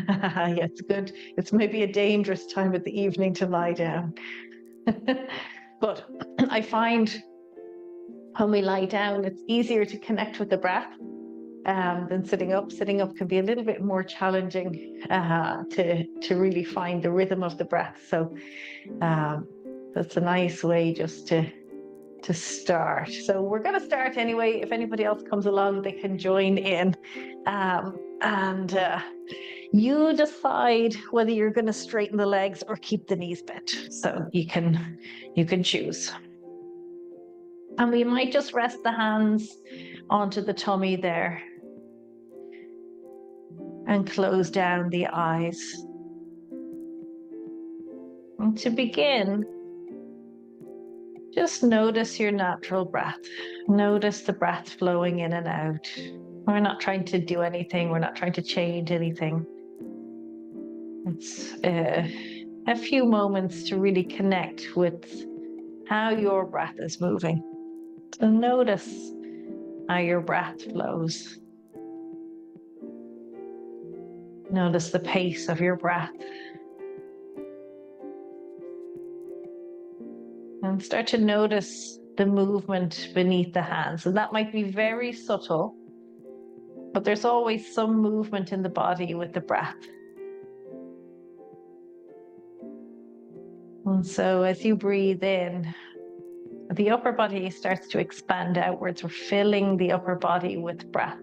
Yeah, it's good. It's maybe a dangerous time of the evening to lie down. But I find when we lie down, it's easier to connect with the breath than sitting up. Sitting up can be a little bit more challenging to really find the rhythm of the breath. So that's a nice way just to start. So we're going to start anyway. If anybody else comes along, they can join in. And you decide whether you're going to straighten the legs or keep the knees bent. So you can choose. And we might just rest the hands onto the tummy there and close down the eyes. And to begin, just notice your natural breath. Notice the breath flowing in and out. We're not trying to do anything. We're not trying to change anything. It's a few moments to really connect with how your breath is moving. So notice how your breath flows. Notice the pace of your breath. And start to notice the movement beneath the hands. And that might be very subtle, but there's always some movement in the body with the breath. And so as you breathe in, the upper body starts to expand outwards. We're filling the upper body with breath.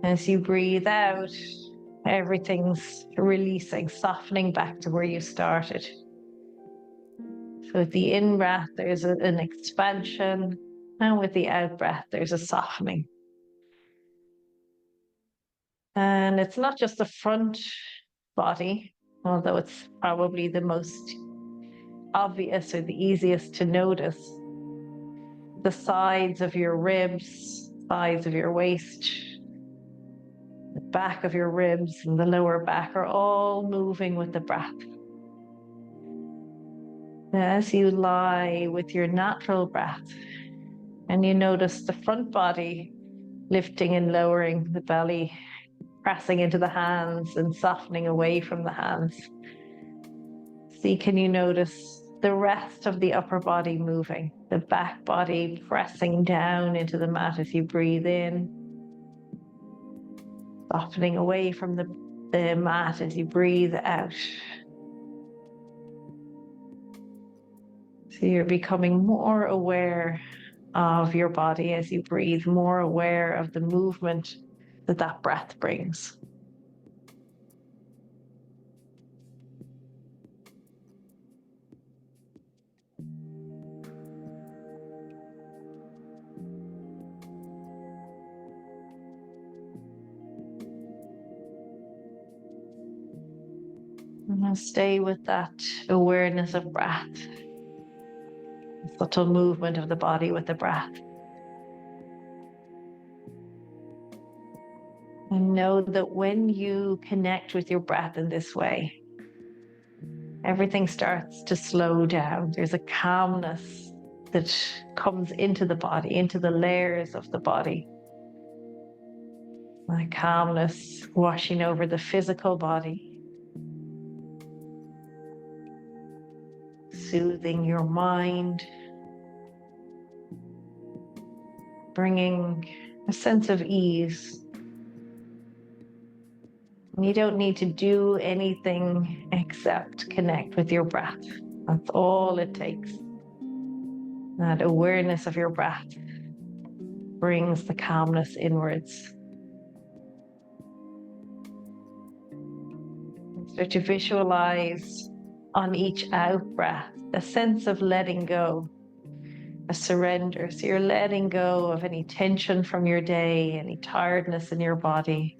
As you breathe out, everything's releasing, softening back to where you started. So with the in-breath, there's an expansion, and with the out-breath, there's a softening. And it's not just the front body, although it's probably the most obvious or the easiest to notice. The sides of your ribs, sides of your waist, the back of your ribs and the lower back are all moving with the breath. As you lie with your natural breath, and you notice the front body lifting and lowering, the belly pressing into the hands and softening away from the hands. See, can you notice the rest of the upper body moving, the back body pressing down into the mat as you breathe in, softening away from the mat as you breathe out. So you're becoming more aware of your body as you breathe, more aware of the movement that breath brings. And I'll stay with that awareness of breath, the subtle movement of the body with the breath. And know that when you connect with your breath in this way, everything starts to slow down. There's a calmness that comes into the body, into the layers of the body. That calmness washing over the physical body, soothing your mind, bringing a sense of ease. You don't need to do anything except connect with your breath. That's all it takes. That awareness of your breath brings the calmness inwards. Start to visualize on each out breath a sense of letting go, a surrender. So you're letting go of any tension from your day, any tiredness in your body.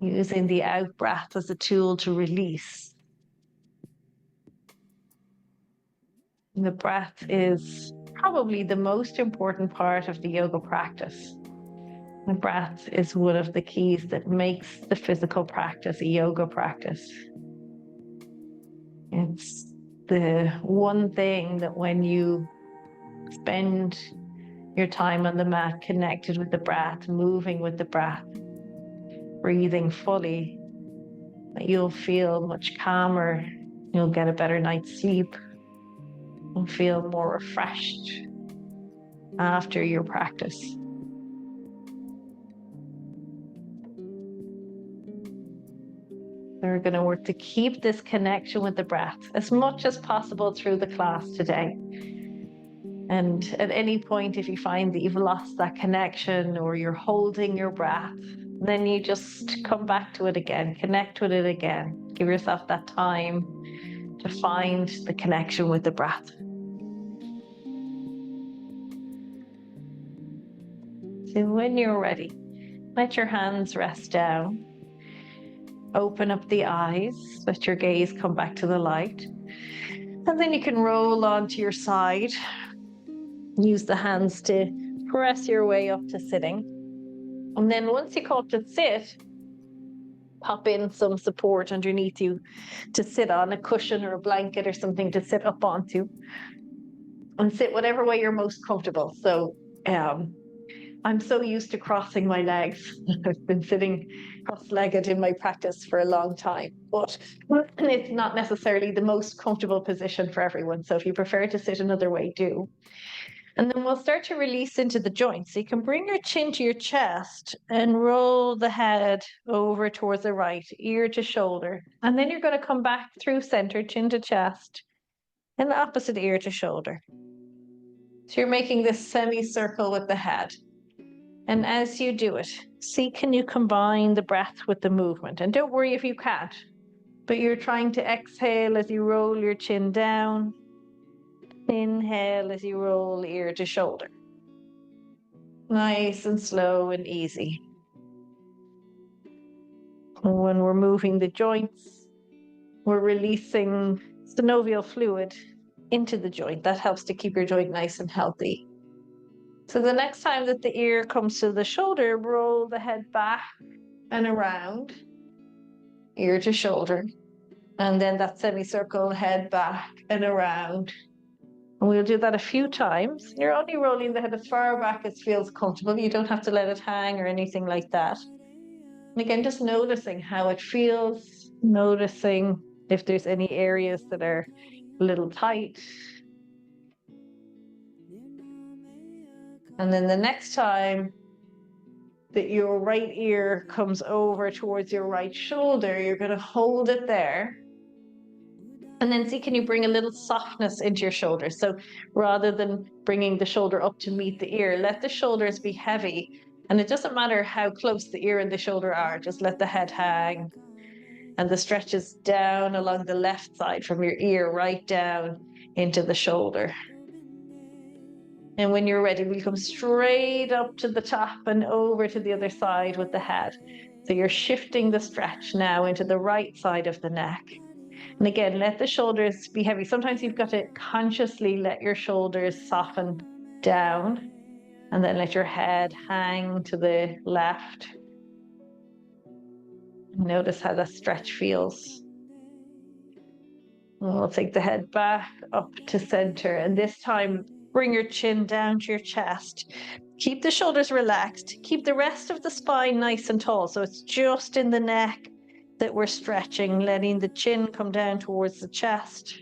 Using the out breath as a tool to release. And the breath is probably the most important part of the yoga practice. The breath is one of the keys that makes the physical practice a yoga practice. It's the one thing that when you spend your time on the mat connected with the breath, moving with the breath, breathing fully, you'll feel much calmer. You'll get a better night's sleep. You'll feel more refreshed after your practice. We're going to work to keep this connection with the breath as much as possible through the class today. And at any point, if you find that you've lost that connection or you're holding your breath, then you just come back to it again, connect with it again. Give yourself that time to find the connection with the breath. So when you're ready, let your hands rest down. Open up the eyes, let your gaze come back to the light. And then you can roll onto your side. Use the hands to press your way up to sitting. And then once you come up to sit, pop in some support underneath you to sit on, a cushion or a blanket or something to sit up onto. And sit whatever way you're most comfortable. So I'm so used to crossing my legs. I've been sitting cross-legged in my practice for a long time, but it's not necessarily the most comfortable position for everyone. So if you prefer to sit another way, do. And then we'll start to release into the joints. So you can bring your chin to your chest and roll the head over towards the right, ear to shoulder. And then you're going to come back through center, chin to chest, and the opposite ear to shoulder. So you're making this semicircle with the head. And as you do it, see, can you combine the breath with the movement? And don't worry if you can't, but you're trying to exhale as you roll your chin down. Inhale as you roll ear to shoulder. Nice and slow and easy. And when we're moving the joints, we're releasing synovial fluid into the joint. That helps to keep your joint nice and healthy. So the next time that the ear comes to the shoulder, roll the head back and around, ear to shoulder. And then that semicircle, head back and around. And we'll do that a few times. You're only rolling the head as far back as feels comfortable. You don't have to let it hang or anything like that. And again, just noticing how it feels, noticing if there's any areas that are a little tight. And then the next time that your right ear comes over towards your right shoulder, you're going to hold it there. And then see, can you bring a little softness into your shoulders? So rather than bringing the shoulder up to meet the ear, let the shoulders be heavy. And it doesn't matter how close the ear and the shoulder are, just let the head hang. And the stretch is down along the left side from your ear right down into the shoulder. And when you're ready, we'll come straight up to the top and over to the other side with the head. So you're shifting the stretch now into the right side of the neck. And again, let the shoulders be heavy. Sometimes you've got to consciously let your shoulders soften down and then let your head hang to the left. Notice how that stretch feels. And we'll take the head back up to center. And this time, bring your chin down to your chest. Keep the shoulders relaxed. Keep the rest of the spine nice and tall. So it's just in the neck that we're stretching, letting the chin come down towards the chest.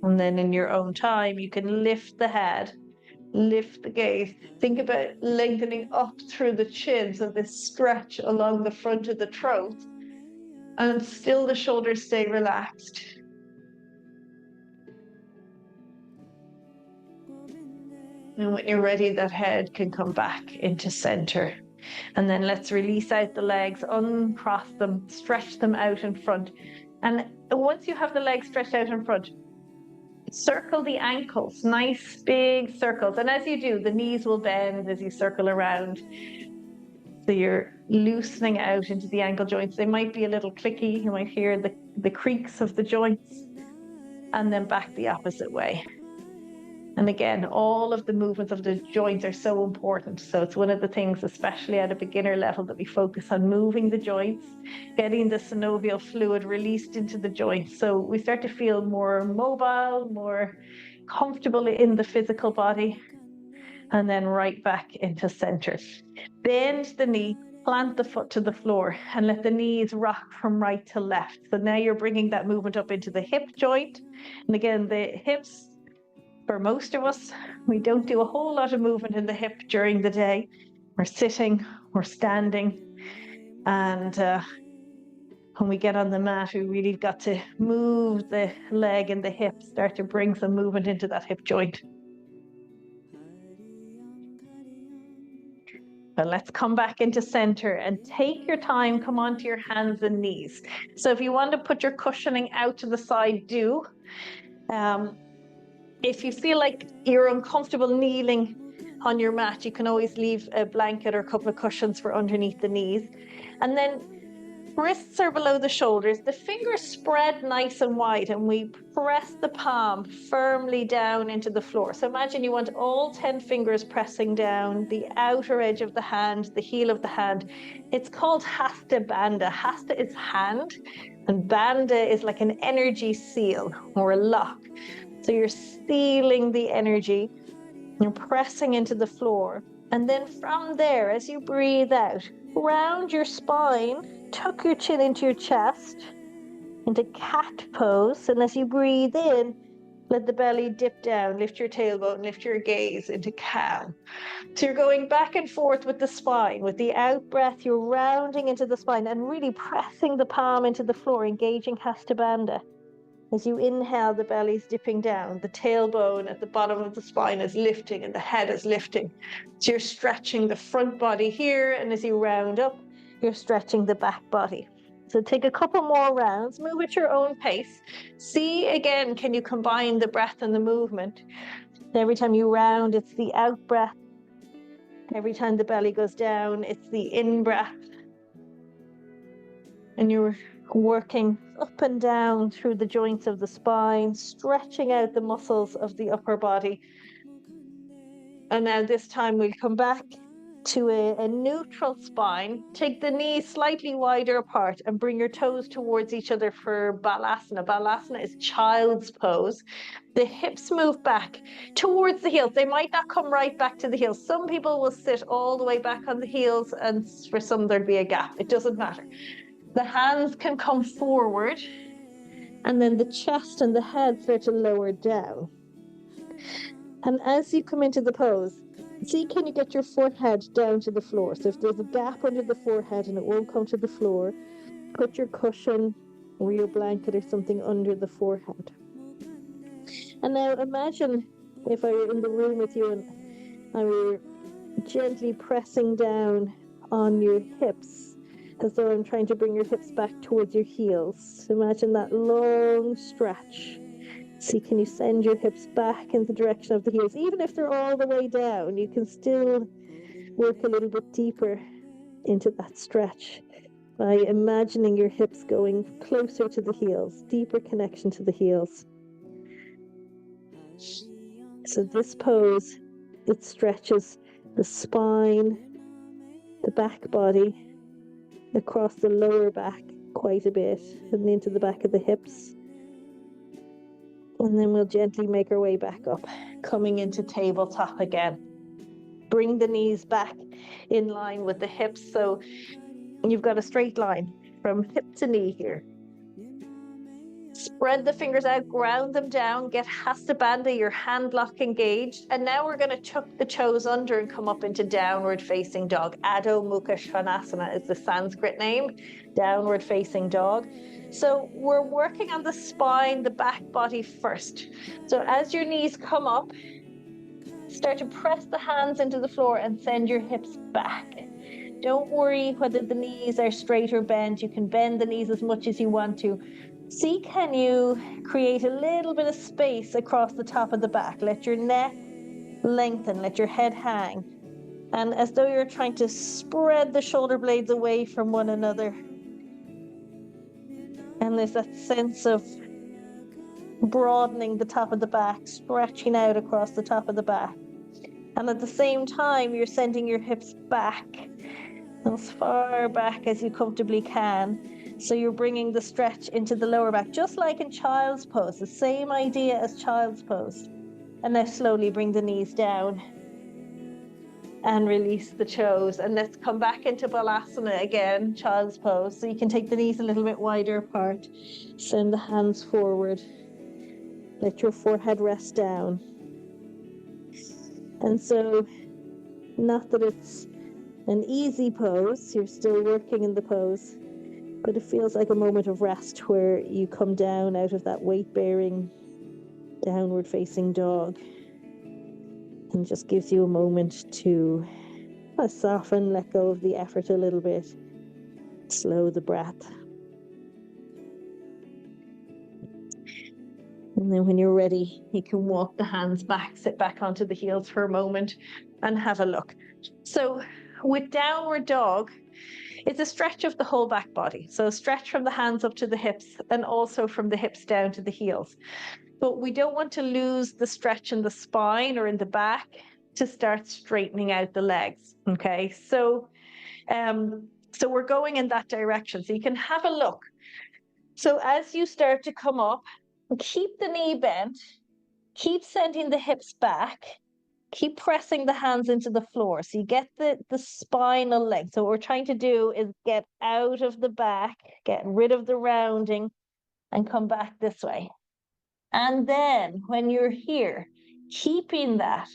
And then in your own time, you can lift the head, lift the gaze. Think about lengthening up through the chin, so this stretch along the front of the throat, and still the shoulders stay relaxed. And when you're ready, that head can come back into center. And then let's release out the legs, uncross them, stretch them out in front. And once you have the legs stretched out in front, circle the ankles, nice big circles. And as you do, the knees will bend as you circle around. So you're loosening out into the ankle joints. They might be a little clicky. You might hear the creaks of the joints. And then back the opposite way. And again, all of the movements of the joints are so important. So it's one of the things, especially at a beginner level, that we focus on moving the joints, getting the synovial fluid released into the joints. So we start to feel more mobile, more comfortable in the physical body, and then right back into center. Bend the knee, plant the foot to the floor, and let the knees rock from right to left. So now you're bringing that movement up into the hip joint. And again, the hips, for most of us, we don't do a whole lot of movement in the hip during the day. We're sitting, we're standing, and when we get on the mat, we really got to move the leg and the hip, start to bring some movement into that hip joint. But let's come back into center and take your time, come onto your hands and knees. So if you want to put your cushioning out to the side, do. If you feel like you're uncomfortable kneeling on your mat, you can always leave a blanket or a couple of cushions for underneath the knees. And then wrists are below the shoulders, the fingers spread nice and wide, and we press the palm firmly down into the floor. So imagine you want all 10 fingers pressing down the outer edge of the hand, the heel of the hand. It's called Hatha-bandha. Hatha is hand, and bandha is like an energy seal or a lock. So you're sealing the energy, you're pressing into the floor. And then from there, as you breathe out, round your spine, tuck your chin into your chest, into cat pose. And as you breathe in, let the belly dip down, lift your tailbone, lift your gaze into cow. So you're going back and forth with the spine. With the out breath, you're rounding into the spine and really pressing the palm into the floor, engaging Hatha-bandha. As you inhale, the belly's dipping down, the tailbone at the bottom of the spine is lifting and the head is lifting. So you're stretching the front body here, and as you round up, you're stretching the back body. So take a couple more rounds, move at your own pace. See again, can you combine the breath and the movement? Every time you round, it's the out breath. Every time the belly goes down, it's the in breath. And you're working up and down through the joints of the spine, stretching out the muscles of the upper body. And now this time we'll come back to a neutral spine. Take the knees slightly wider apart and bring your toes towards each other for Balasana. Balasana is child's pose. The hips move back towards the heels. They might not come right back to the heels. Some people will sit all the way back on the heels, and for some there'd be a gap. It doesn't matter. The hands can come forward, and then the chest and the head start to lower down. And as you come into the pose, see, can you get your forehead down to the floor? So if there's a gap under the forehead and it won't come to the floor, put your cushion or your blanket or something under the forehead. And now imagine if I were in the room with you and I were gently pressing down on your hips, as though I'm trying to bring your hips back towards your heels. Imagine that long stretch. See, can you send your hips back in the direction of the heels? Even if they're all the way down, you can still work a little bit deeper into that stretch by imagining your hips going closer to the heels, deeper connection to the heels. So this pose, it stretches the spine, the back body, across the lower back quite a bit, and into the back of the hips. And then we'll gently make our way back up, coming into tabletop again. Bring the knees back in line with the hips, so you've got a straight line from hip to knee here. Spread the fingers out, ground them down, get Hatha-bandha, your hand lock engaged. And now we're going to chuck the toes under and come up into downward facing dog. Adho Mukha Svanasana is the Sanskrit name, downward facing dog. So we're working on the spine, the back body first. So as your knees come up, start to press the hands into the floor and send your hips back. Don't worry whether the knees are straight or bent. You can bend the knees as much as you want to. See, can you create a little bit of space across the top of the back? Let your neck lengthen, let your head hang. And as though you're trying to spread the shoulder blades away from one another. And there's that sense of broadening the top of the back, stretching out across the top of the back. And at the same time, you're sending your hips back, as far back as you comfortably can. So you're bringing the stretch into the lower back, just like in child's pose, the same idea as child's pose. And now slowly bring the knees down and release the toes. And let's come back into Balasana again, child's pose. So you can take the knees a little bit wider apart. Send the hands forward. Let your forehead rest down. And so, not that it's an easy pose, you're still working in the pose, but it feels like a moment of rest where you come down out of that weight-bearing, downward-facing dog, and just gives you a moment to soften, let go of the effort a little bit, slow the breath. And then when you're ready, you can walk the hands back, sit back onto the heels for a moment and have a look. So with downward dog, it's a stretch of the whole back body. So stretch from the hands up to the hips and also from the hips down to the heels. But we don't want to lose the stretch in the spine or in the back to start straightening out the legs, okay? So we're going in that direction. So you can have a look. So as you start to come up, keep the knee bent, keep sending the hips back, keep pressing the hands into the floor. So you get the spinal length. So what we're trying to do is get out of the back, get rid of the rounding, and come back this way. And then when you're here, keeping that,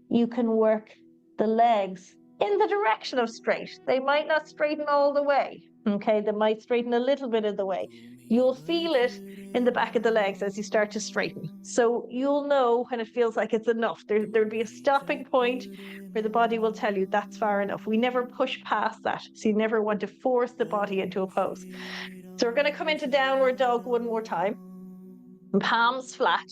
you can work the legs in the direction of straight. They might not straighten all the way, okay? They might straighten a little bit of the way. You'll feel it in the back of the legs as you start to straighten. So you'll know when it feels like it's enough. There'll be a stopping point where the body will tell you that's far enough. We never push past that. So you never want to force the body into a pose. So we're going to come into downward dog one more time. Palms flat.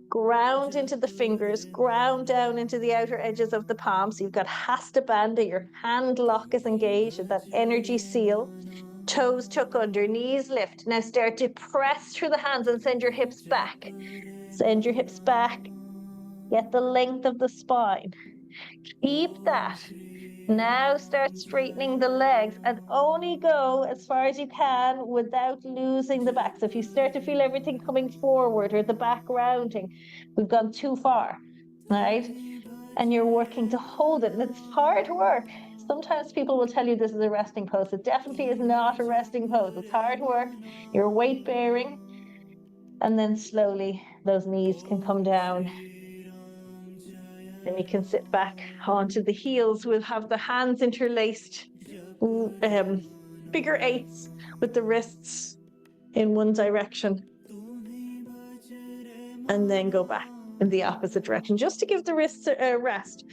Ground into the fingers, ground down into the outer edges of the palms. So you've got Hasta Bandha, your hand lock is engaged, and that energy seal. Toes tuck under, knees lift. Now start to press through the hands and send your hips back. Send your hips back. Get the length of the spine. Keep that. Now start straightening the legs and only go as far as you can without losing the back. So if you start to feel everything coming forward or the back rounding, we've gone too far, right? And you're working to hold it. And it's hard work. Sometimes people will tell you this is a resting pose. It definitely is not a resting pose. It's hard work. You're weight bearing. And then slowly those knees can come down. Then you can sit back onto the heels. We'll have the hands interlaced, figure eights with the wrists in one direction. And then go back in the opposite direction, just to give the wrists a rest.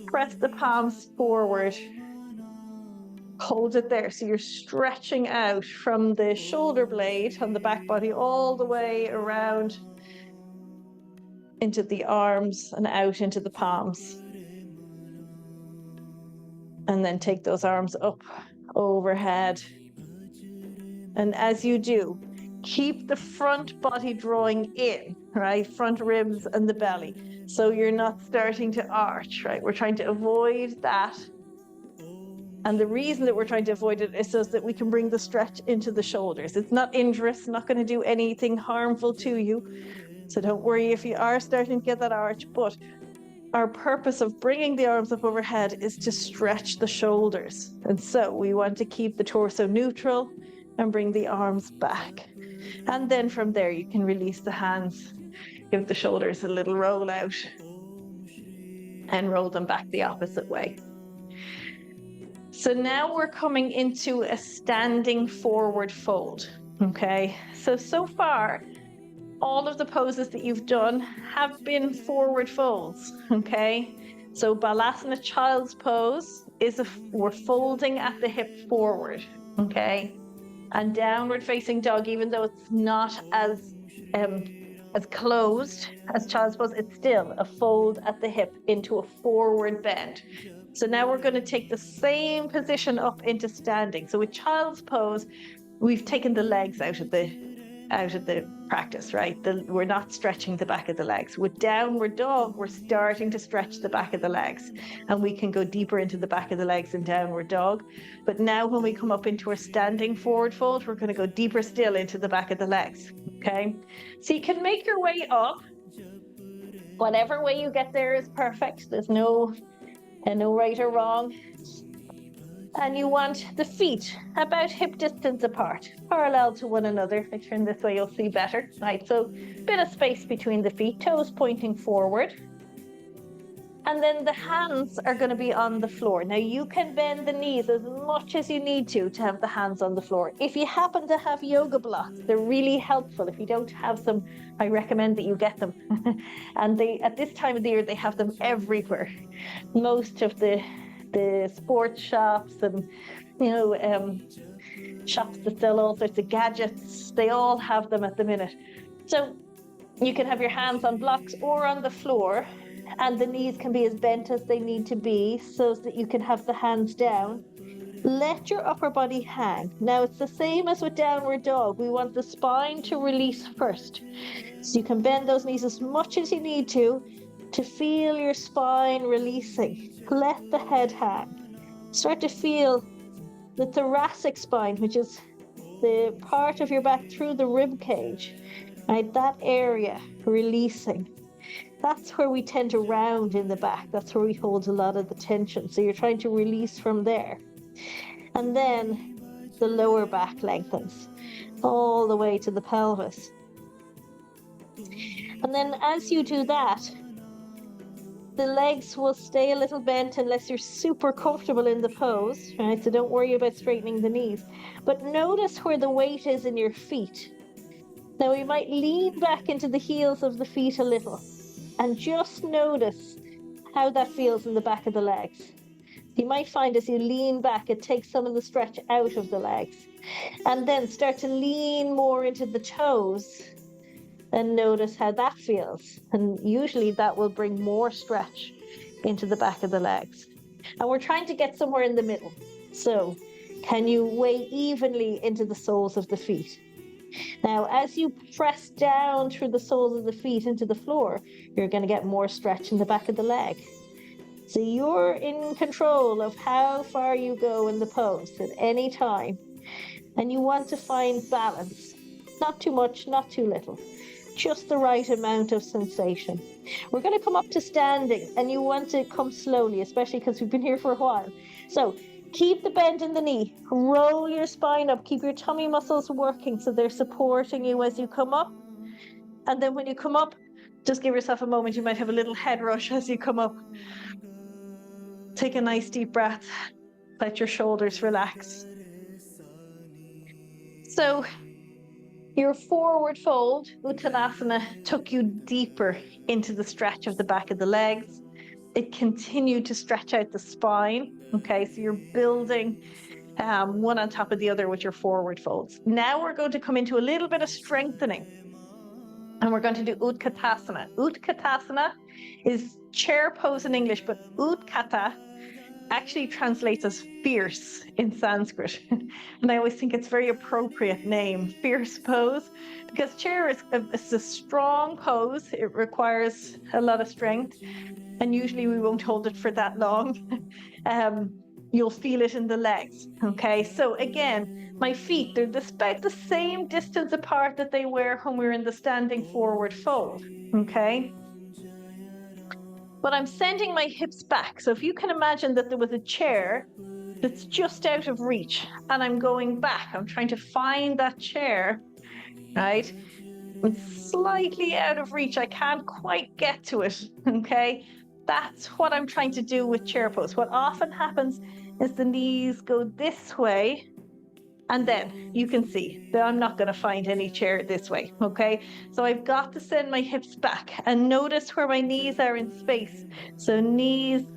Press the palms forward. Hold it there. So you're stretching out from the shoulder blade on the back body all the way around into the arms and out into the palms. And then take those arms up overhead. And as you do, keep the front body drawing in, right? Front ribs and the belly. So you're not starting to arch, right? We're trying to avoid that. And the reason that we're trying to avoid it is so that we can bring the stretch into the shoulders. It's not injurious, not going to do anything harmful to you. So don't worry if you are starting to get that arch, but our purpose of bringing the arms up overhead is to stretch the shoulders. And so we want to keep the torso neutral and bring the arms back. And then from there, you can release the hands, give the shoulders a little roll out and roll them back the opposite way. So now we're coming into a standing forward fold, okay? So far, all of the poses that you've done have been forward folds, okay? So Balasana child's pose is we're folding at the hip forward, okay? And downward facing dog, even though it's not as closed as child's pose, it's still a fold at the hip into a forward bend. So now we're going to take the same position up into standing. So with child's pose, we've taken the legs out of the practice, right? We're not stretching the back of the legs. With downward dog, we're starting to stretch the back of the legs, and we can go deeper into the back of the legs in downward dog. But now when we come up into our standing forward fold, we're going to go deeper still into the back of the legs, okay? So you can make your way up Whatever way you get there is perfect. There's no right or wrong. And you want the feet about hip distance apart, parallel to one another. If I turn this way, you'll see better. Right, so bit of space between the feet, toes pointing forward. And then the hands are going to be on the floor. Now you can bend the knees as much as you need to have the hands on the floor. If you happen to have yoga blocks, they're really helpful. If you don't have them, I recommend that you get them. And at this time of the year, they have them everywhere. Most of the sports shops and, shops that sell all sorts of gadgets, they all have them at the minute. So you can have your hands on blocks or on the floor, and the knees can be as bent as they need to be so that you can have the hands down. Let your upper body hang. Now it's the same as with downward dog. We want the spine to release first. So you can bend those knees as much as you need to feel your spine releasing. Let the head hang. Start to feel the thoracic spine, which is the part of your back through the rib cage, right? That area releasing. That's where we tend to round in the back. That's where we hold a lot of the tension. So you're trying to release from there. And then the lower back lengthens all the way to the pelvis. And then as you do that, the legs will stay a little bent unless you're super comfortable in the pose, right? So don't worry about straightening the knees. But notice where the weight is in your feet. Now we might lean back into the heels of the feet a little. And just notice how that feels in the back of the legs. You might find as you lean back, it takes some of the stretch out of the legs. And then start to lean more into the toes and notice how that feels. And usually that will bring more stretch into the back of the legs. And we're trying to get somewhere in the middle. So can you weigh evenly into the soles of the feet? Now, as you press down through the soles of the feet into the floor, you're going to get more stretch in the back of the leg. So you're in control of how far you go in the pose at any time. And you want to find balance. Not too much, not too little. Just the right amount of sensation. We're going to come up to standing, and you want to come slowly, especially because we've been here for a while. So keep the bend in the knee, roll your spine up, keep your tummy muscles working so they're supporting you as you come up. And then when you come up, just give yourself a moment. You might have a little head rush as you come up. Take a nice deep breath. Let your shoulders relax. So your forward fold, Uttanasana, took you deeper into the stretch of the back of the legs. It continued to stretch out the spine. Okay, so you're building one on top of the other with your forward folds. Now we're going to come into a little bit of strengthening. And we're going to do Utkatasana. Utkatasana is chair pose in English, but Utkata actually translates as fierce in Sanskrit. And I always think it's a very appropriate name, fierce pose, because chair is a strong pose. It requires a lot of strength. And usually we won't hold it for that long. You'll feel it in the legs. Okay, so again, my feet, they're about the same distance apart that they were when we were in the standing forward fold. Okay. But I'm sending my hips back. So if you can imagine that there was a chair that's just out of reach and I'm going back, I'm trying to find that chair, right? It's slightly out of reach. I can't quite get to it, okay? That's what I'm trying to do with chair pose. What often happens is the knees go this way, and then you can see that I'm not going to find any chair this way, okay? So I've got to send my hips back and notice where my knees are in space. So knees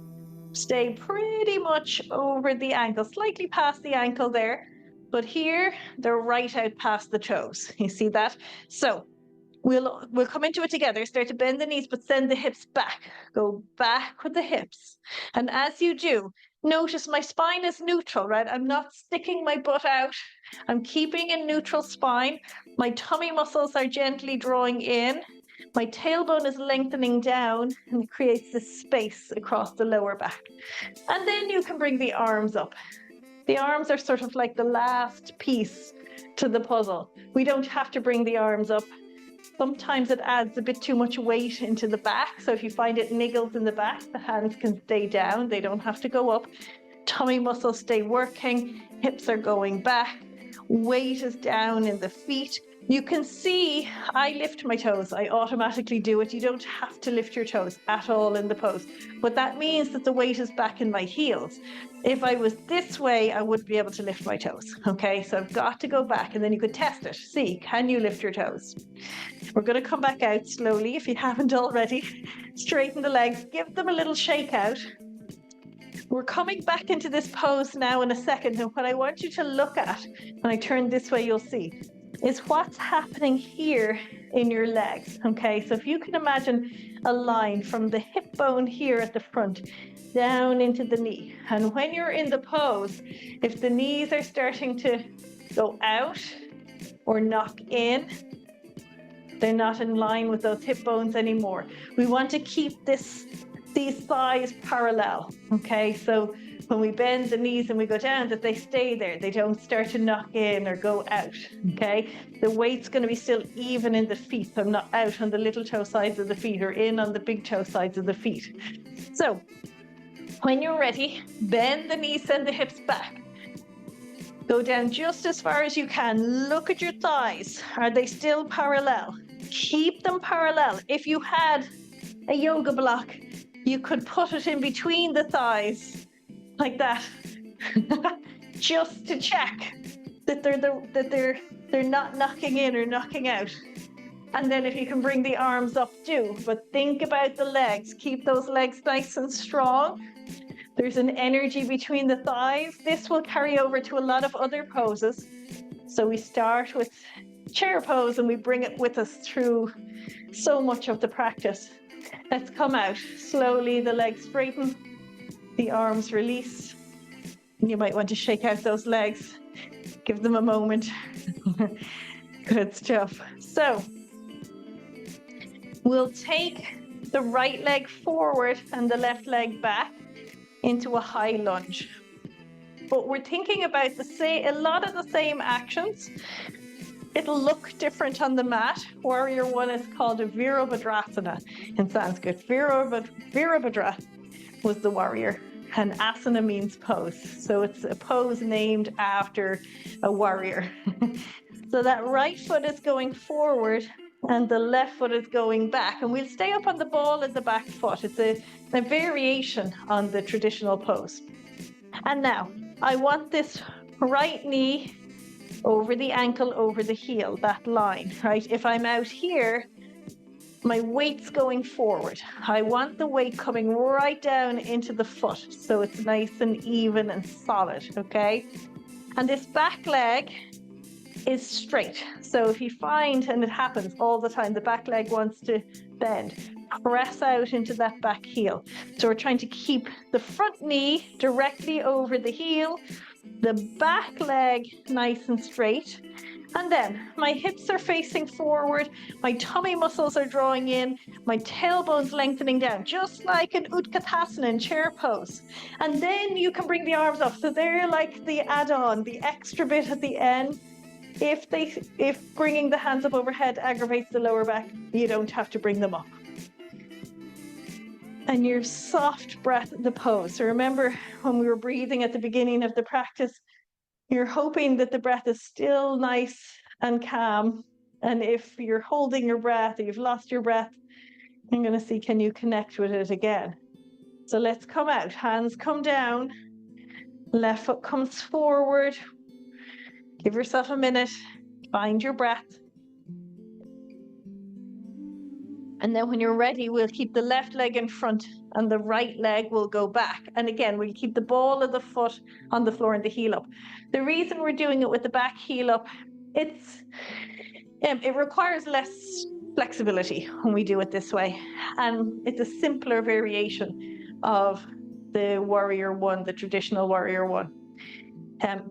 stay pretty much over the ankle, slightly past the ankle there, but here they're right out past the toes. You see that? So we'll come into it together, start to bend the knees, but send the hips back. Go back with the hips. And as you do, notice my spine is neutral, right? I'm not sticking my butt out. I'm keeping a neutral spine. My tummy muscles are gently drawing in. My tailbone is lengthening down, and it creates this space across the lower back. And then you can bring the arms up. The arms are sort of like the last piece to the puzzle. We don't have to bring the arms up Sometimes it adds a bit too much weight into the back. So if you find it niggles in the back, the hands can stay down. They don't have to go up. Tummy muscles stay working. Hips are going back. Weight is down in the feet. You can see I lift my toes. I automatically do it. You don't have to lift your toes at all in the pose. But that means that the weight is back in my heels. If I was this way, I wouldn't be able to lift my toes. Okay, so I've got to go back, and then you could test it. See, can you lift your toes? We're going to come back out slowly if you haven't already. Straighten the legs, give them a little shake out. We're coming back into this pose now in a second, and what I want you to look at, when I turn this way, you'll see, is what's happening here in your legs, okay? So if you can imagine a line from the hip bone here at the front, down into the knee. And when you're in the pose, if the knees are starting to go out or knock in, they're not in line with those hip bones anymore. We want to keep these thighs parallel, okay? So when we bend the knees and we go down, that they stay there. They don't start to knock in or go out, okay? The weight's going to be still even in the feet. So I'm not out on the little toe sides of the feet or in on the big toe sides of the feet. So when you're ready, bend the knees, send the hips back. Go down just as far as you can. Look at your thighs. Are they still parallel? Keep them parallel. If you had a yoga block, you could put it in between the thighs like that, just to check that they're not knocking in or knocking out. And then if you can bring the arms up, do. But think about the legs. Keep those legs nice and strong. There's an energy between the thighs. This will carry over to a lot of other poses. So we start with chair pose and we bring it with us through so much of the practice. Let's come out. Slowly, the legs straighten, the arms release. You might want to shake out those legs. Give them a moment. Good stuff. So we'll take the right leg forward and the left leg back into a high lunge. But we're thinking about a lot of the same actions. It'll look different on the mat. Warrior one is called a Virabhadrasana in Sanskrit. Virabhadra was the warrior, and asana means pose. So it's a pose named after a warrior. So that right foot is going forward and the left foot is going back. And we'll stay up on the ball of the back foot. It's a variation on the traditional pose. And now I want this right knee over the ankle, over the heel, that line, right? If I'm out here, my weight's going forward. I want the weight coming right down into the foot, so it's nice and even and solid, okay? And this back leg is straight. So if you find, and it happens all the time, the back leg wants to bend, press out into that back heel. So we're trying to keep the front knee directly over the heel, the back leg nice and straight. And then my hips are facing forward, my tummy muscles are drawing in, my tailbone's lengthening down, just like an Utkatasana in chair pose. And then you can bring the arms up. So they're like the add-on, the extra bit at the end. If bringing the hands up overhead aggravates the lower back, you don't have to bring them up. And your soft breath in the pose. So remember when we were breathing at the beginning of the practice, you're hoping that the breath is still nice and calm. And if you're holding your breath or you've lost your breath, I'm going to see, can you connect with it again? So let's come out. Hands come down. Left foot comes forward. Give yourself a minute. Find your breath. And then when you're ready, we'll keep the left leg in front and the right leg will go back. And again, we'll keep the ball of the foot on the floor and the heel up. The reason we're doing it with the back heel up, it requires less flexibility when we do it this way. And it's a simpler variation of the warrior one, the traditional warrior one.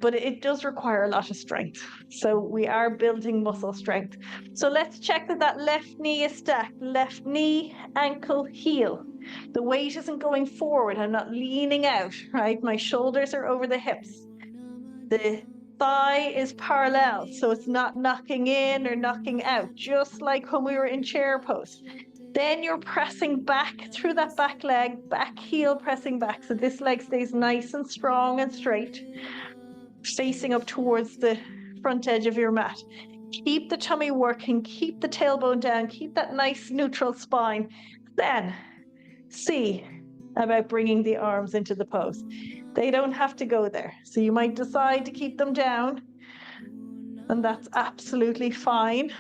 But it does require a lot of strength. So we are building muscle strength. So let's check that left knee is stacked. Left knee, ankle, heel. The weight isn't going forward. I'm not leaning out, right? My shoulders are over the hips. The thigh is parallel, so it's not knocking in or knocking out, just like when we were in chair pose. Then you're pressing back through that back leg, back heel pressing back, so this leg stays nice and strong and straight, facing up towards the front edge of your mat. Keep the tummy working, keep the tailbone down, keep that nice neutral spine. Then see about bringing the arms into the pose. They don't have to go there. So you might decide to keep them down, and that's absolutely fine.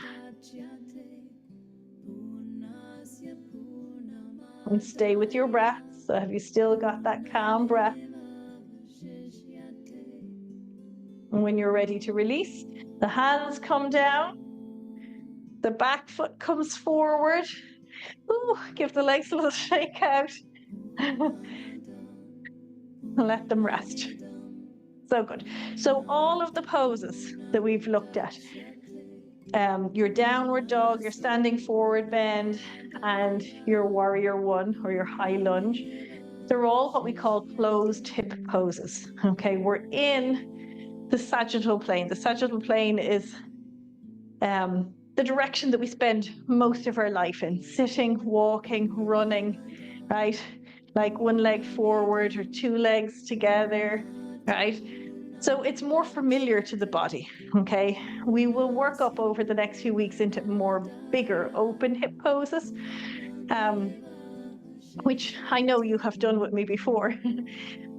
And stay with your breath. So have you still got that calm breath? And when you're ready to release, the hands come down, the back foot comes forward. Ooh, give the legs a little shake out. And let them rest. So good. So all of the poses that we've looked at, your downward dog, your standing forward bend, and your warrior one or your high lunge, they're all what we call closed hip poses. Okay, we're in the sagittal plane. The sagittal plane is the direction that we spend most of our life in, sitting, walking, running, right? Like one leg forward or two legs together, right? So it's more familiar to the body, okay? We will work up over the next few weeks into more bigger open hip poses, which I know you have done with me before,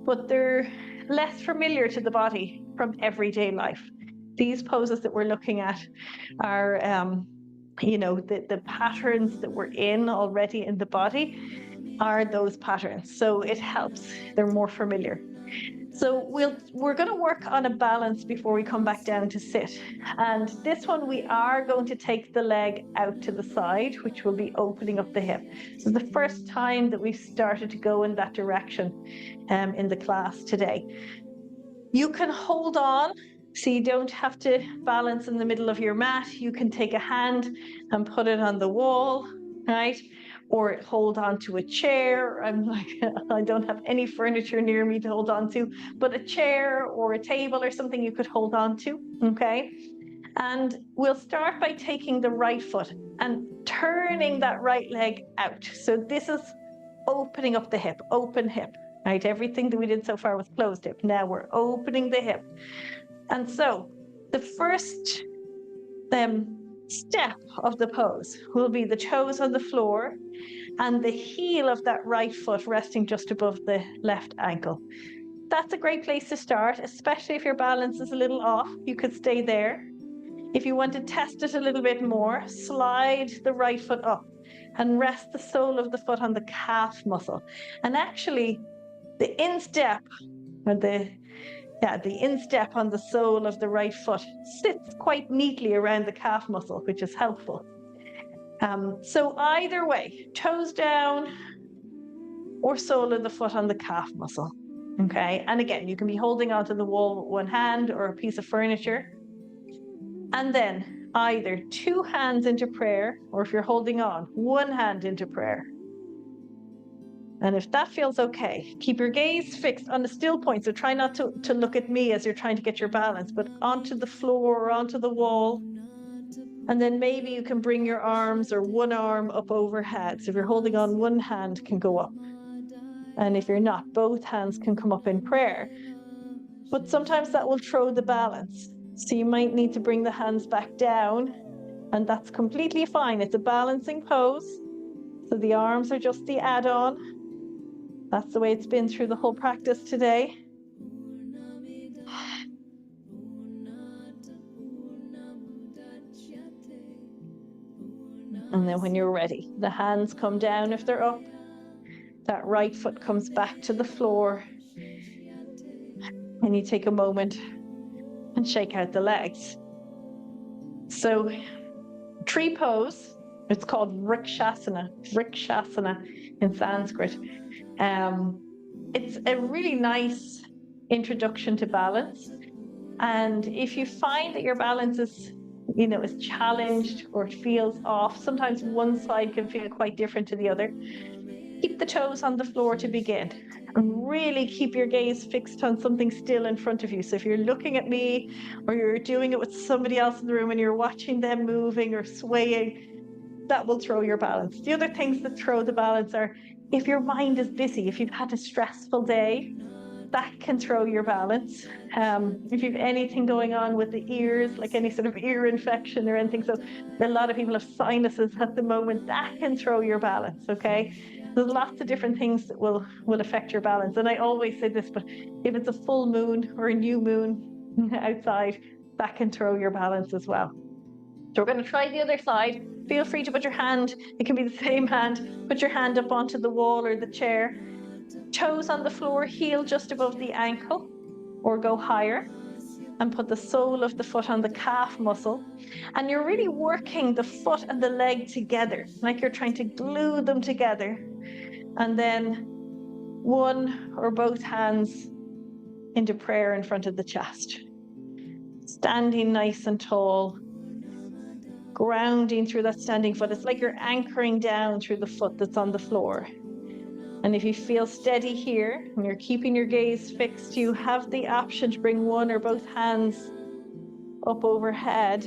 but they're less familiar to the body from everyday life. These poses that we're looking at are, the patterns that we're in already in the body are those patterns. So it helps, they're more familiar. So we're going to work on a balance before we come back down to sit. And this one, we are going to take the leg out to the side, which will be opening up the hip. So the first time that we've started to go in that direction in the class today. You can hold on, so you don't have to balance in the middle of your mat. You can take a hand and put it on the wall, right? Or hold on to a chair. I'm like, I don't have any furniture near me to hold on to, but a chair or a table or something you could hold on to, okay? And we'll start by taking the right foot and turning that right leg out. So this is opening up the hip, open hip, right? Everything that we did so far was closed hip. Now we're opening the hip. And so the first step of the pose will be the toes on the floor and the heel of that right foot resting just above the left ankle. That's a great place to start, especially if your balance is a little off. You could stay there. If you want to test it a little bit more, slide the right foot up and rest the sole of the foot on the calf muscle. And actually, the instep, or the instep on the sole of the right foot sits quite neatly around the calf muscle, which is helpful. So either way, toes down or sole of the foot on the calf muscle, okay? And again, you can be holding onto the wall with one hand or a piece of furniture. And then either two hands into prayer, or if you're holding on, one hand into prayer. And if that feels okay, keep your gaze fixed on the still point. So try not to look at me as you're trying to get your balance, but onto the floor or onto the wall. And then maybe you can bring your arms or one arm up overhead. So if you're holding on, one hand can go up. And if you're not, both hands can come up in prayer. But sometimes that will throw the balance. So you might need to bring the hands back down, and that's completely fine. It's a balancing pose. So the arms are just the add-on. That's the way it's been through the whole practice today. And then when you're ready, the hands come down if they're up. That right foot comes back to the floor. And you take a moment and shake out the legs. So tree pose, it's called Vrksasana in Sanskrit. It's a really nice introduction to balance. And if you find that your balance is challenged or it feels off, sometimes one side can feel quite different to the other. Keep the toes on the floor to begin. And really keep your gaze fixed on something still in front of you. So if you're looking at me or you're doing it with somebody else in the room and you're watching them moving or swaying, that will throw your balance. The other things that throw the balance are if your mind is busy, if you've had a stressful day, that can throw your balance. If you've anything going on with the ears, like any sort of ear infection or anything, so a lot of people have sinuses at the moment, that can throw your balance, okay? There's lots of different things that will affect your balance. And I always say this, but if it's a full moon or a new moon outside, that can throw your balance as well. So we're going to try the other side. Feel free to put your hand, it can be the same hand, put your hand up onto the wall or the chair. Toes on the floor, heel just above the ankle, or go higher, and put the sole of the foot on the calf muscle. And you're really working the foot and the leg together, like you're trying to glue them together. And then one or both hands into prayer in front of the chest. Standing nice and tall, grounding through that standing foot. It's like you're anchoring down through the foot that's on the floor. And if you feel steady here and you're keeping your gaze fixed, you have the option to bring one or both hands up overhead.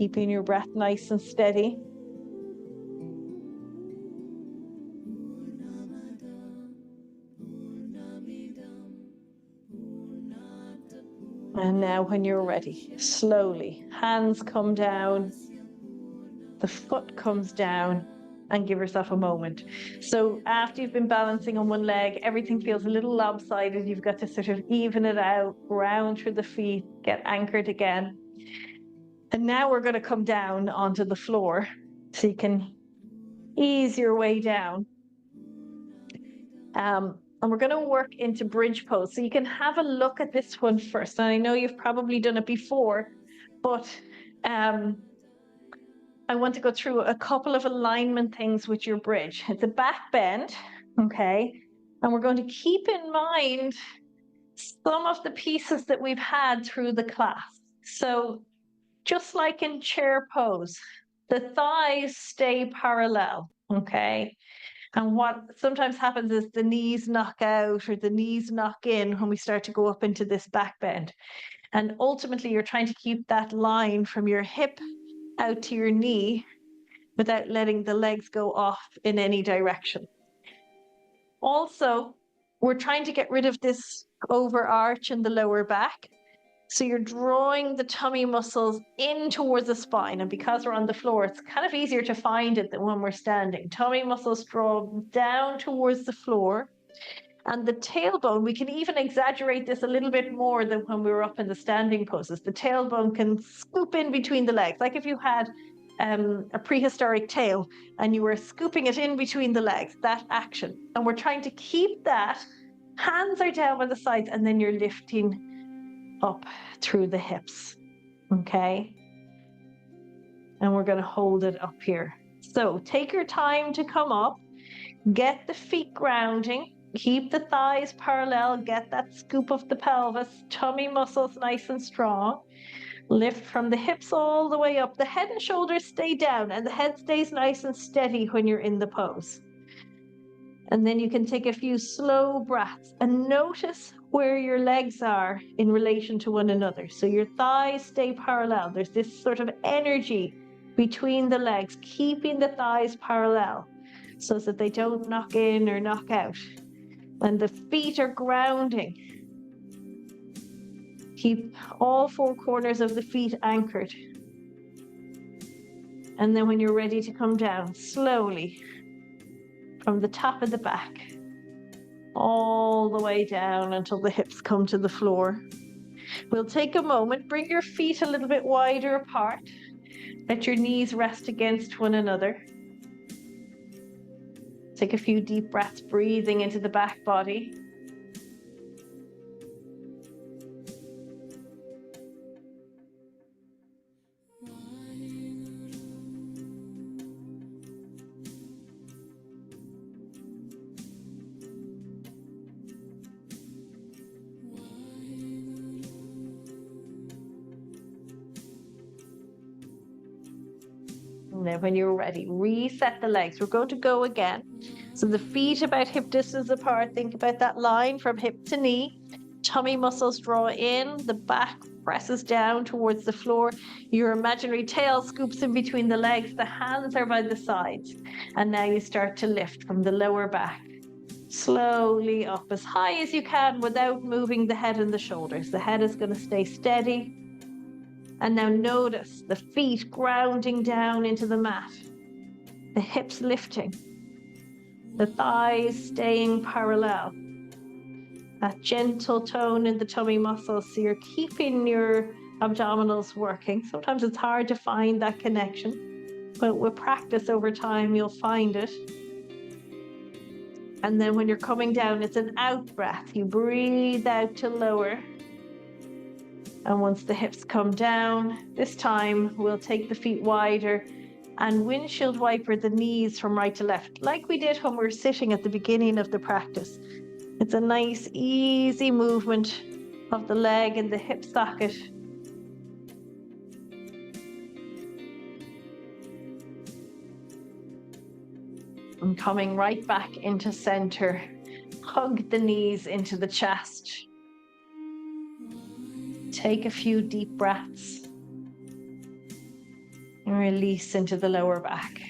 Keeping your breath nice and steady. And now when you're ready, slowly, hands come down, the foot comes down, and give yourself a moment. So after you've been balancing on one leg, everything feels a little lopsided. You've got to sort of even it out, ground through the feet, get anchored again. And now we're going to come down onto the floor so you can ease your way down. And we're going to work into bridge pose. So you can have a look at this one first. And I know you've probably done it before, but I want to go through a couple of alignment things with your bridge. It's a back bend, okay? And we're going to keep in mind some of the pieces that we've had through the class. So just like in chair pose, the thighs stay parallel, okay? And what sometimes happens is the knees knock out or the knees knock in when we start to go up into this back bend. And ultimately, you're trying to keep that line from your hip out to your knee without letting the legs go off in any direction. Also, we're trying to get rid of this overarch in the lower back. So you're drawing the tummy muscles in towards the spine. And because we're on the floor, it's kind of easier to find it than when we're standing. Tummy muscles draw down towards the floor. And the tailbone, we can even exaggerate this a little bit more than when we were up in the standing poses. The tailbone can scoop in between the legs, like if you had a prehistoric tail and you were scooping it in between the legs, that action. And we're trying to keep that. Hands are down by the sides, and then you're lifting up through the hips, okay? And we're going to hold it up here. So take your time to come up, get the feet grounding, keep the thighs parallel, get that scoop of the pelvis, tummy muscles nice and strong. Lift from the hips all the way up. The head and shoulders stay down, and the head stays nice and steady when you're in the pose. And then you can take a few slow breaths and notice where your legs are in relation to one another. So your thighs stay parallel. There's this sort of energy between the legs, keeping the thighs parallel so that they don't knock in or knock out. And the feet are grounding. Keep all four corners of the feet anchored. And then when you're ready to come down, slowly, from the top of the back, all the way down until the hips come to the floor. We'll take a moment, bring your feet a little bit wider apart. Let your knees rest against one another. Take a few deep breaths, breathing into the back body. And then when you're ready, reset the legs. We're going to go again. So the feet about hip distance apart. Think about that line from hip to knee. Tummy muscles draw in. The back presses down towards the floor. Your imaginary tail scoops in between the legs. The hands are by the sides. And now you start to lift from the lower back. Slowly up as high as you can without moving the head and the shoulders. The head is going to stay steady. And now notice the feet grounding down into the mat, the hips lifting, the thighs staying parallel. That gentle tone in the tummy muscles, so you're keeping your abdominals working. Sometimes it's hard to find that connection, but with practice over time, you'll find it. And then when you're coming down, it's an out breath. You breathe out to lower. And once the hips come down, this time we'll take the feet wider and windshield wiper the knees from right to left, like we did when we were sitting at the beginning of the practice. It's a nice, easy movement of the leg and the hip socket. And coming right back into center, hug the knees into the chest. Take a few deep breaths and release into the lower back.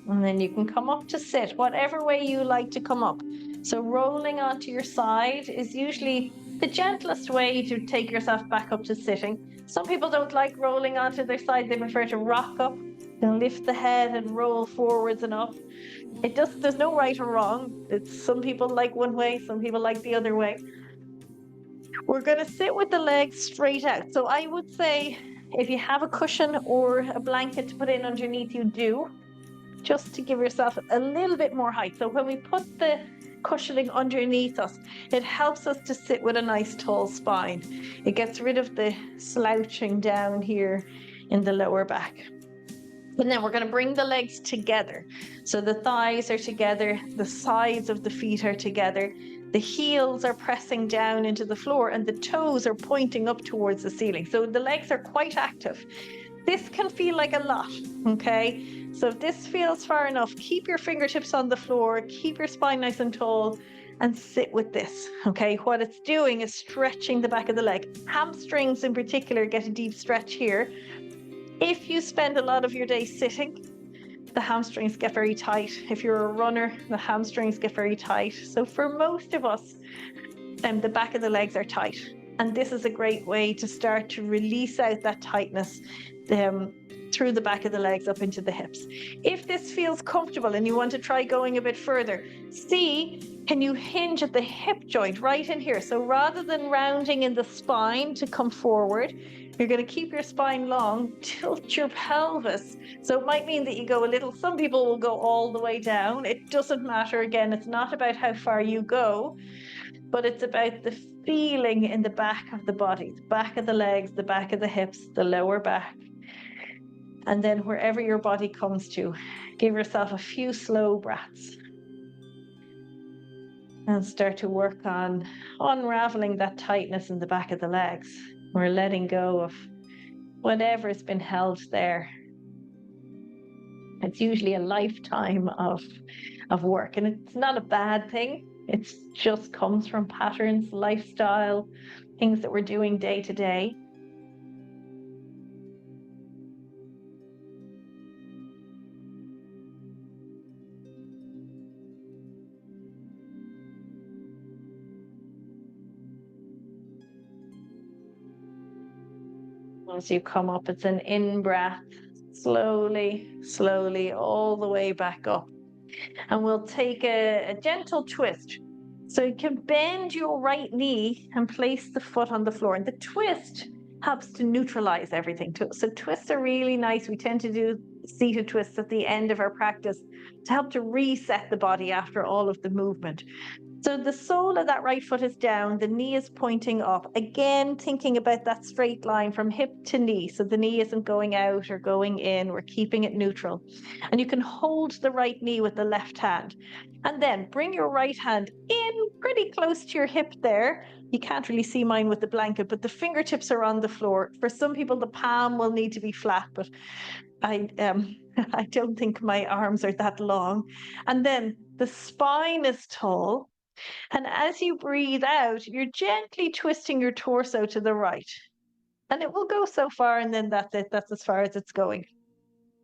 And then you can come up to sit, whatever way you like to come up. So rolling onto your side is usually the gentlest way to take yourself back up to sitting. Some people don't like rolling onto their side, they prefer to rock up and lift the head and roll forwards and up. There's no right or wrong. Some people like one way, some people like the other way. We're going to sit with the legs straight out. So I would say if you have a cushion or a blanket to put in underneath, you do, just to give yourself a little bit more height. So when we put the cushioning underneath us, it helps us to sit with a nice tall spine. It gets rid of the slouching down here in the lower back. And then we're going to bring the legs together. So the thighs are together, the sides of the feet are together, the heels are pressing down into the floor, and the toes are pointing up towards the ceiling. So the legs are quite active. This can feel like a lot, okay? So if this feels far enough, keep your fingertips on the floor, keep your spine nice and tall, and sit with this, okay? What it's doing is stretching the back of the leg. Hamstrings in particular get a deep stretch here. If you spend a lot of your day sitting, the hamstrings get very tight. If you're a runner, the hamstrings get very tight. So for most of us, the back of the legs are tight. And this is a great way to start to release out that tightness through the back of the legs up into the hips. If this feels comfortable and you want to try going a bit further, can you hinge at the hip joint right in here? So rather than rounding in the spine to come forward, you're going to keep your spine long, tilt your pelvis. So it might mean that you go a little, some people will go all the way down. It doesn't matter. Again, it's not about how far you go, but it's about the feeling in the back of the body, the back of the legs, the back of the hips, the lower back. And then wherever your body comes to, give yourself a few slow breaths. And start to work on unraveling that tightness in the back of the legs. We're letting go of whatever's been held there. It's usually a lifetime of work, and it's not a bad thing. It just comes from patterns, lifestyle, things that we're doing day to day. As you come up, it's an in-breath, slowly, slowly, all the way back up. And we'll take a gentle twist. So you can bend your right knee and place the foot on the floor. And the twist helps to neutralize everything. So twists are really nice. We tend to do seated twists at the end of our practice to help to reset the body after all of the movement. So the sole of that right foot is down, the knee is pointing up. Again, thinking about that straight line from hip to knee. So the knee isn't going out or going in, we're keeping it neutral. And you can hold the right knee with the left hand. And then bring your right hand in pretty close to your hip there. You can't really see mine with the blanket, but the fingertips are on the floor. For some people, the palm will need to be flat, but I don't think my arms are that long. And then the spine is tall. And as you breathe out, you're gently twisting your torso to the right. And it will go so far, and then that's it. That's as far as it's going.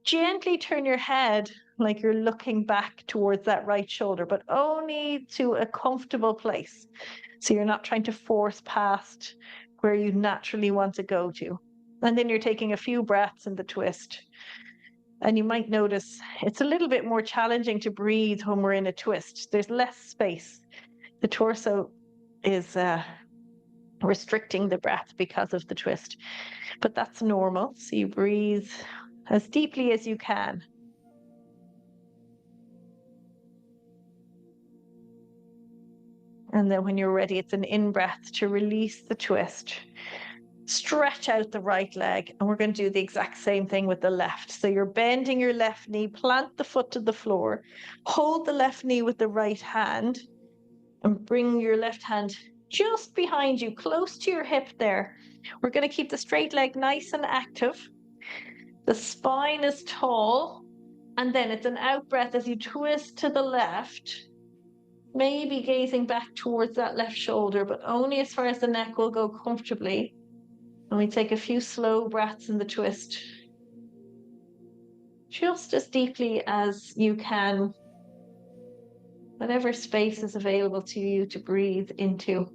Gently turn your head like you're looking back towards that right shoulder, but only to a comfortable place. So you're not trying to force past where you naturally want to go to. And then you're taking a few breaths in the twist. And you might notice it's a little bit more challenging to breathe when we're in a twist. There's less space. The torso is restricting the breath because of the twist, but that's normal. So you breathe as deeply as you can. And then when you're ready, it's an in-breath to release the twist. Stretch out the right leg, and we're going to do the exact same thing with the left. So you're bending your left knee, plant the foot to the floor, hold the left knee with the right hand, and bring your left hand just behind you, close to your hip there. We're going to keep the straight leg nice and active. The spine is tall, and then it's an out breath as you twist to the left, maybe gazing back towards that left shoulder, but only as far as the neck will go comfortably. And we take a few slow breaths in the twist, just as deeply as you can, whatever space is available to you to breathe into.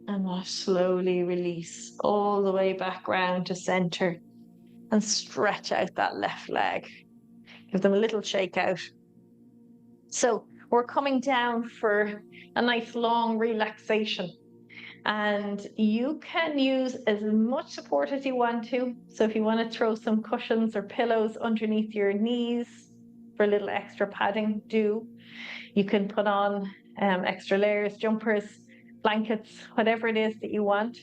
And now slowly release all the way back round to center and stretch out that left leg. Give them a little shake out. So we're coming down for a nice long relaxation. And you can use as much support as you want to. So if you want to throw some cushions or pillows underneath your knees for a little extra padding, do. You can put on extra layers, jumpers, blankets, whatever it is that you want.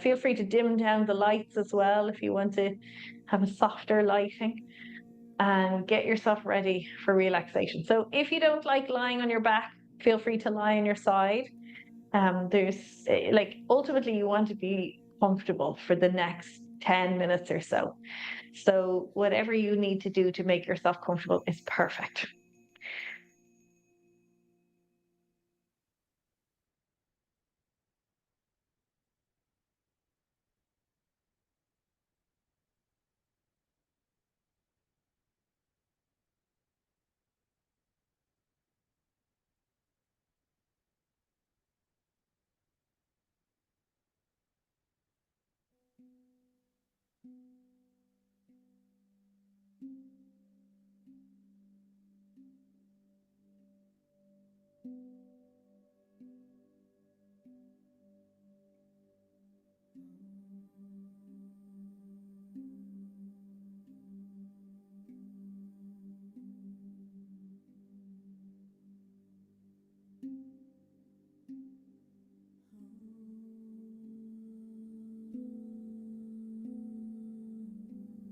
Feel free to dim down the lights as well if you want to have a softer lighting, and get yourself ready for relaxation. So if you don't like lying on your back, feel free to lie on your side. There's ultimately you want to be comfortable for the next 10 minutes or so. So whatever you need to do to make yourself comfortable is perfect.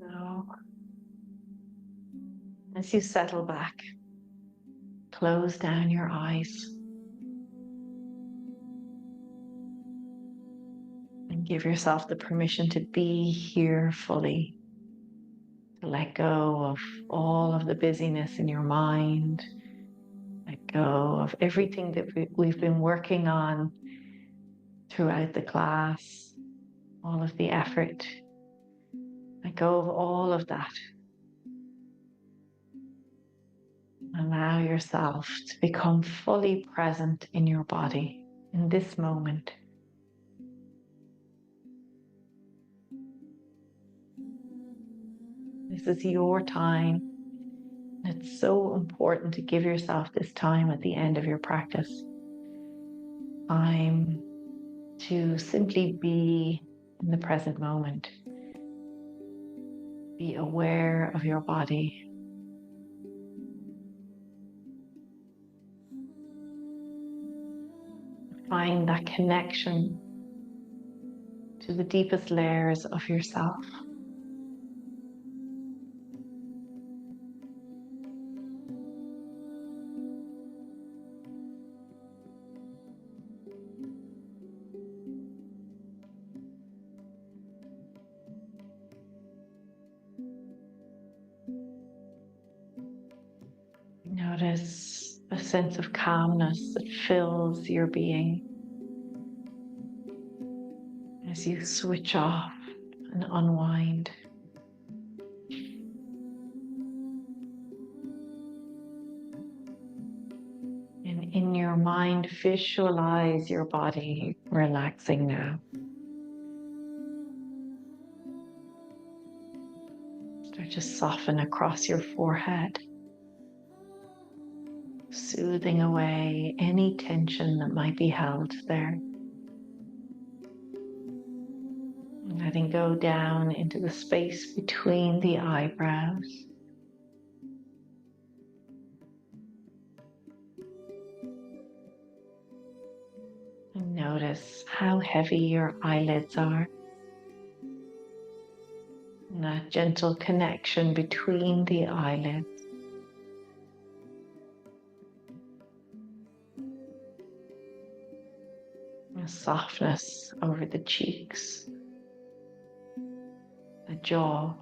Now, as you settle back, close down your eyes and give yourself the permission to be here fully. To let go of all of the busyness in your mind. Let go of everything that we've been working on throughout the class, all of the effort. Let go of all of that. Allow yourself to become fully present in your body in this moment. This is your time It's so important to give yourself this time at the end of your practice. Time to simply be in the present moment. Be aware of your body. Find that connection to the deepest layers of yourself. Notice a sense of calmness that fills your being as you switch off and unwind. And in your mind, visualize your body relaxing now. Start to soften across your forehead, soothing away any tension that might be held there. Letting go down into the space between the eyebrows. And notice how heavy your eyelids are. And that gentle connection between the eyelids. A softness over the cheeks, the jaw,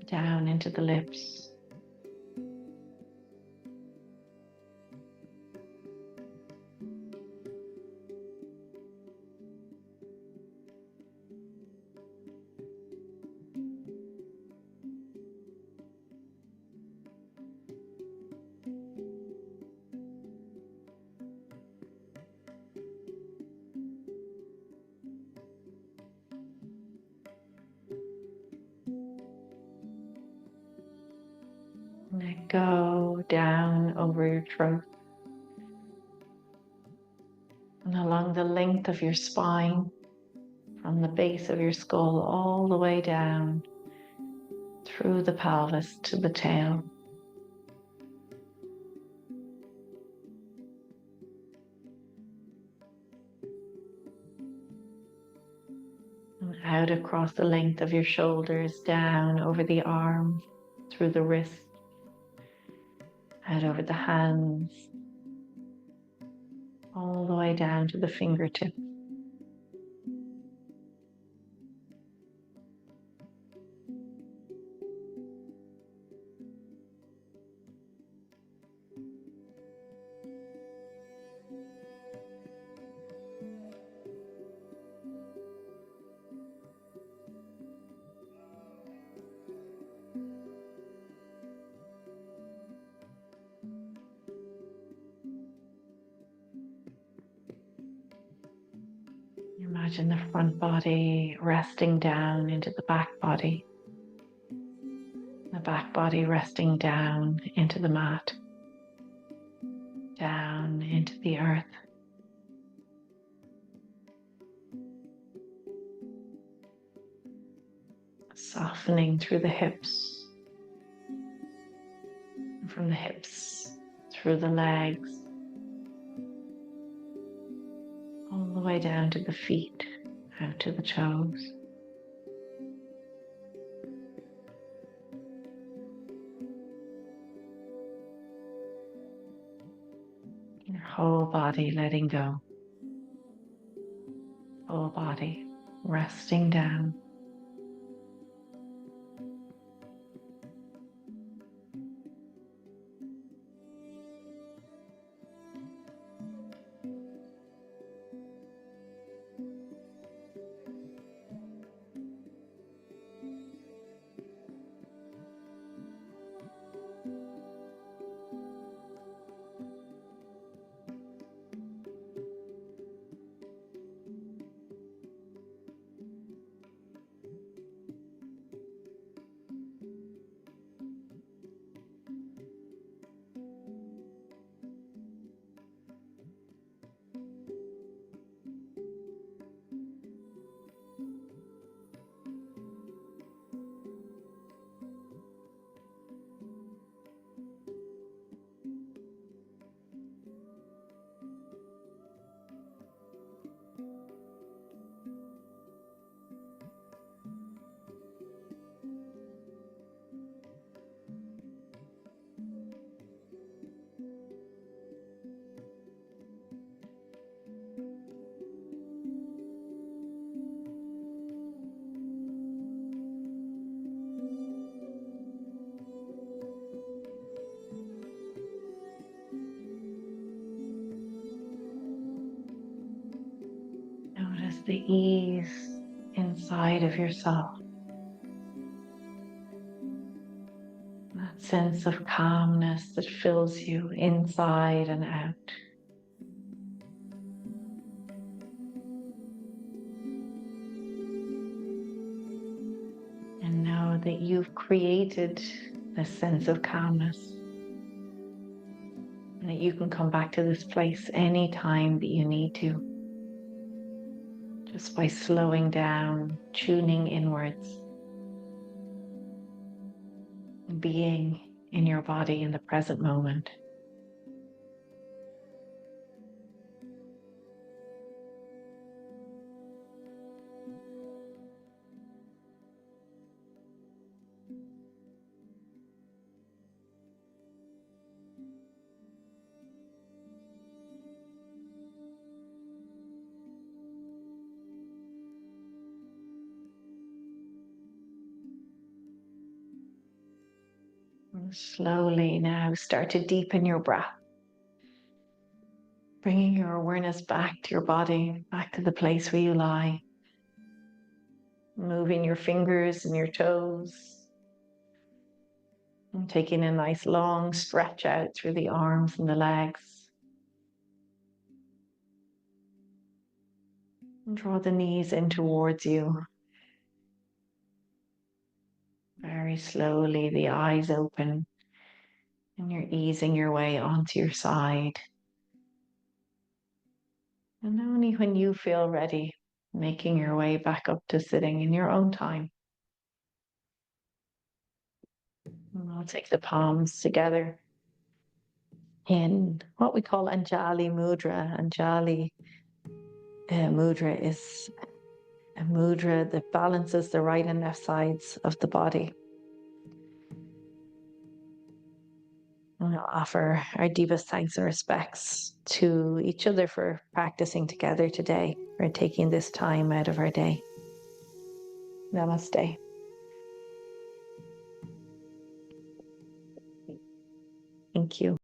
down into the lips. Let go down over your throat and along the length of your spine, from the base of your skull all the way down through the pelvis to the tail. And out across the length of your shoulders, down over the arms, through the wrists, out over the hands, all the way down to the fingertips. Imagine the front body resting down into the back body. The back body resting down into the mat, down into the earth. Softening through the hips, and from the hips through the legs, all the way down to the feet, out to the toes. Your whole body letting go. Whole body resting down. the ease inside of yourself. That sense of calmness that fills you inside and out. And know that you've created this sense of calmness. And that you can come back to this place anytime that you need to. Just by slowing down, tuning inwards, and being in your body in the present moment. And slowly now start to deepen your breath, bringing your awareness back to your body, back to the place where you lie. Moving your fingers and your toes. And taking a nice long stretch out through the arms and the legs. And draw the knees in towards you. Very slowly, the eyes open, and you're easing your way onto your side. And only when you feel ready, making your way back up to sitting in your own time. And I'll take the palms together in what we call Anjali Mudra. Anjali Mudra is a mudra that balances the right and left sides of the body. And we'll offer our deepest thanks and respects to each other for practicing together today, for taking this time out of our day. Namaste. Thank you.